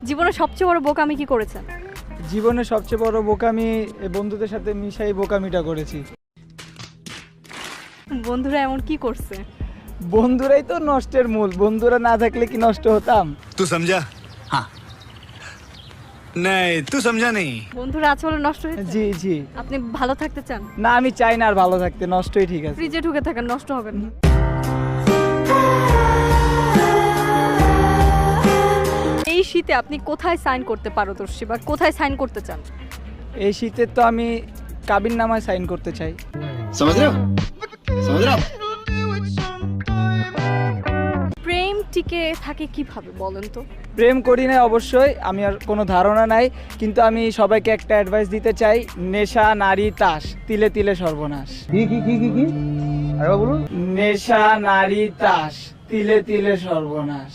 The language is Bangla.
জীবনে সবচেয়ে বড় বোকামি কি করেছেন? জীবনে সবচেয়ে বড় বোকামি বন্ধুদের সাথে মিশাই বোকামিটা করেছি। বন্ধুরা এমন কি করছে? বন্ধুরাই তো নষ্টের মূল, বন্ধুরা না থাকলে কি নষ্ট হতাম? तू समझा? हाँ नहीं तू समझा नहीं। বন্ধুরা আছে বলে নষ্ট হয়েছে? জি জি। আপনি ভালো থাকতে চান? না, আমি চাই না আর ভালো থাকতে, নষ্টই ঠিক আছে। ফ্রিজে ঢুকে থাকেন, নষ্ট হবে না। এই শীতে আপনি কোথায় সাইন করতে পারদর্শী বা কোথায় সাইন করতে চান? এই শীতে তো আমি কাবিন নামায় সাইন করতে চাই। समझ रहे हो? समझ रहे हो? প্রেম টিকে থাকে কিভাবে বলেন তো? প্রেম করি না অবশ্যই, আমি আর কোনো ধারণা নাই, কিন্তু আমি সবাইকে একটা অ্যাডভাইস দিতে চাই, নেশা নারী তাস, তিলে তিলে সর্বনাশ। কি আরেকবার বলুন। নেশা নারী তাস, তিলে তিলে সর্বনাশ।